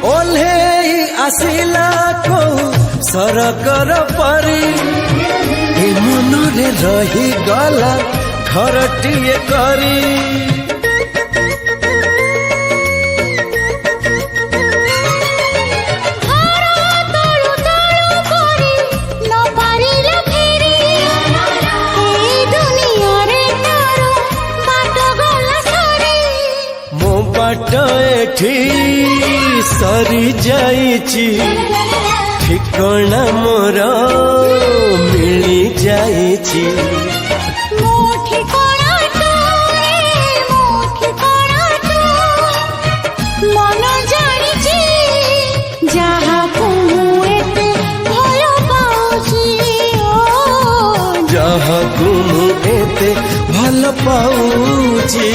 ओल्हेई आसिला को सरकर परी ए मनरे रही गला घरटिए करी बाट एठी सरी जाइची ठिकना मोर मिली जाइची मन जानिची जहाकू एते भल पाउची जहाकू एते भल पाउची।